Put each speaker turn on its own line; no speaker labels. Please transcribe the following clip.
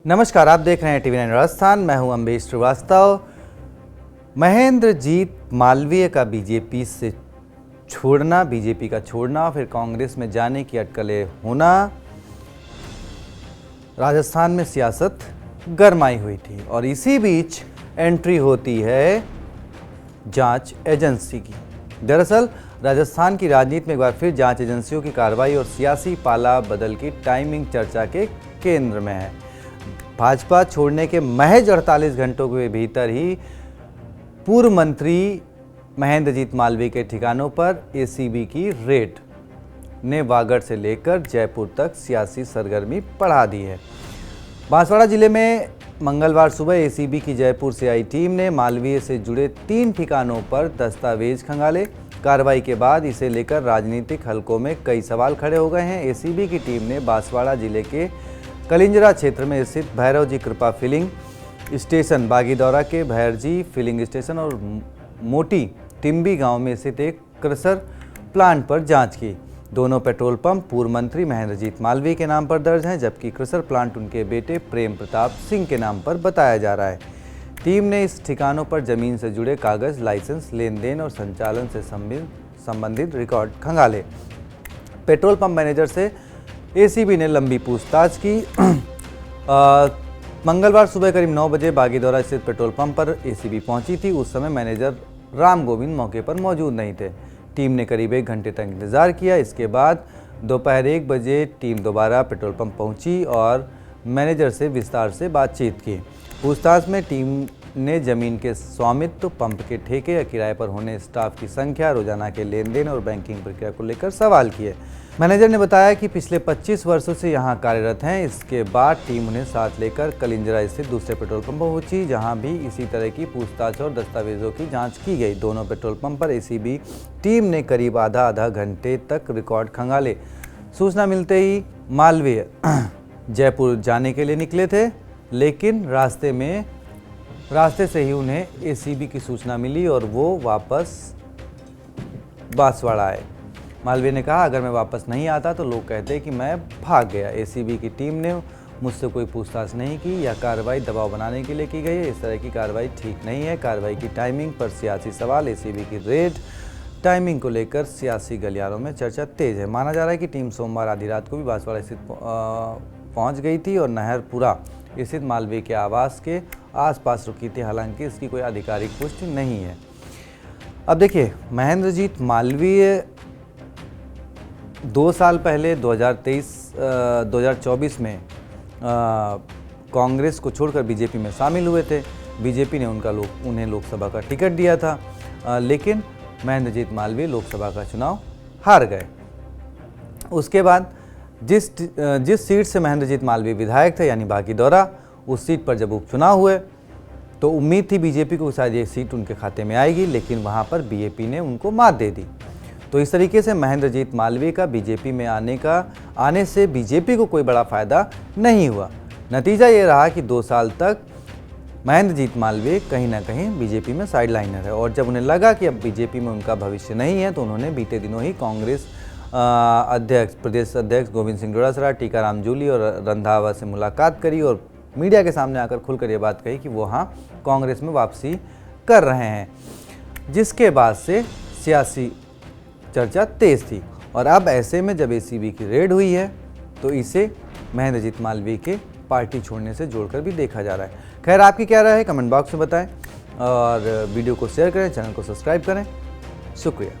नमस्कार, आप देख रहे हैं टीवी9 राजस्थान। मैं हूं अम्बेश श्रीवास्तव। महेंद्रजीत मालवीय का बीजेपी का छोड़ना, फिर कांग्रेस में जाने की अटकलें होना, राजस्थान में सियासत गरमाई हुई थी और इसी बीच एंट्री होती है जांच एजेंसी की। दरअसल राजस्थान की राजनीति में एक बार फिर जांच एजेंसियों की कार्रवाई और सियासी पाला बदल की टाइमिंग चर्चा के केंद्र में है। भाजपा छोड़ने के महज 48 घंटों के भीतर ही पूर्व मंत्री महेंद्रजीत मालवीय के ठिकानों पर एसीबी की रेड ने वागड़ से लेकर जयपुर तक सियासी सरगर्मी बढ़ा दी है। बांसवाड़ा जिले में मंगलवार सुबह एसीबी की जयपुर से आई टीम ने मालवीय से जुड़े 3 ठिकानों पर दस्तावेज खंगाले। कार्रवाई के बाद इसे लेकर राजनीतिक हलकों में कई सवाल खड़े हो गए हैं। एसीबी की टीम ने बांसवाड़ा जिले के कलिंजरा क्षेत्र में स्थित भैरव जी कृपा फिलिंग स्टेशन, बागीदौरा के भैरजी फिलिंग स्टेशन और मोटी टिम्बी गांव में स्थित एक क्रशर प्लांट पर जांच की। दोनों पेट्रोल पंप पूर्व मंत्री महेंद्रजीत मालवीय के नाम पर दर्ज हैं, जबकि क्रशर प्लांट उनके बेटे प्रेम प्रताप सिंह के नाम पर बताया जा रहा है। टीम ने इस ठिकानों पर जमीन से जुड़े कागज, लाइसेंस, लेन देन और संचालन से संबंधित रिकॉर्ड खंगाले। पेट्रोल पंप मैनेजर से एसीबी ने लंबी पूछताछ की। मंगलवार सुबह करीब 9 बजे बागीदौरा स्थित पेट्रोल पंप पर एसीबी पहुंची थी। उस समय मैनेजर राम गोविंद मौके पर मौजूद नहीं थे। टीम ने करीब 1 घंटे तक इंतजार किया। इसके बाद दोपहर 1 बजे टीम दोबारा पेट्रोल पंप पहुंची और मैनेजर से विस्तार से बातचीत की। पूछताछ में टीम ने जमीन के स्वामित्व, पंप के ठेके या किराए पर होने स्टाफ की संख्या, रोजाना के लेन देन और बैंकिंग प्रक्रिया को लेकर सवाल किए। मैनेजर ने बताया कि पिछले 25 वर्षों से यहां कार्यरत हैं। इसके बाद टीम उन्हें साथ लेकर कलिंजरा स्थित दूसरे पेट्रोल पंप पहुंची, जहां भी इसी तरह की पूछताछ और दस्तावेजों की जांच की गई। दोनों पेट्रोल पंप पर एसीबी टीम ने करीब आधा घंटे तक रिकॉर्ड खंगाले। सूचना मिलते ही मालवीय जयपुर जाने के लिए निकले थे, लेकिन रास्ते से ही उन्हें एसीबी की सूचना मिली और वो वापस बांसवाड़ा आए। मालवीय ने कहा, अगर मैं वापस नहीं आता तो लोग कहते कि मैं भाग गया। एसीबी की टीम ने मुझसे कोई पूछताछ नहीं की। यह कार्रवाई दबाव बनाने के लिए की गई है। इस तरह की कार्रवाई ठीक नहीं है। कार्रवाई की टाइमिंग पर सियासी सवाल। एसीबी की रेड टाइमिंग को लेकर सियासी गलियारों में चर्चा तेज है। माना जा रहा है कि टीम सोमवार आधी रात को भी बांसवाड़ा स्थित पहुंच गई थी और नहरपुरा स्थित मालवीय के आवास के आसपास रुकी थी। हालांकि इसकी कोई आधिकारिक पुष्टि नहीं है। अब देखिए, महेंद्रजीत मालवीय 2 साल पहले 2024 में कांग्रेस को छोड़कर बीजेपी में शामिल हुए थे। बीजेपी ने उन्हें लोकसभा का टिकट दिया था, लेकिन महेंद्रजीत मालवीय लोकसभा का चुनाव हार गए। उसके बाद जिस सीट से महेंद्रजीत मालवीय विधायक थे, यानी बागीदौरा, उस सीट पर जब उपचुनाव हुए तो उम्मीद थी बीजेपी को शायद ये सीट उनके खाते में आएगी, लेकिन वहाँ पर बीएपी ने उनको मात दे दी। तो इस तरीके से महेंद्रजीत मालवीय का बीजेपी में आने से बीजेपी को कोई बड़ा फायदा नहीं हुआ। नतीजा ये रहा कि 2 साल तक महेंद्रजीत मालवीय कहीं ना कहीं बीजेपी में साइडलाइनर है और जब उन्हें लगा कि अब बीजेपी में उनका भविष्य नहीं है तो उन्होंने बीते दिनों ही कांग्रेस प्रदेश अध्यक्ष गोविंद सिंह डोटासरा, टीकाराम जूली और रंधावा से मुलाकात करी और मीडिया के सामने आकर खुलकर ये बात कही कि वो कांग्रेस में वापसी कर रहे हैं, जिसके बाद से सियासी चर्चा तेज थी। और अब ऐसे में जब एसीबी की रेड हुई है तो इसे महेंद्रजीत मालवीय के पार्टी छोड़ने से जोड़कर भी देखा जा रहा है। खैर, आपकी क्या राय है कमेंट बॉक्स में बताएं और वीडियो को शेयर करें, चैनल को सब्सक्राइब करें। शुक्रिया।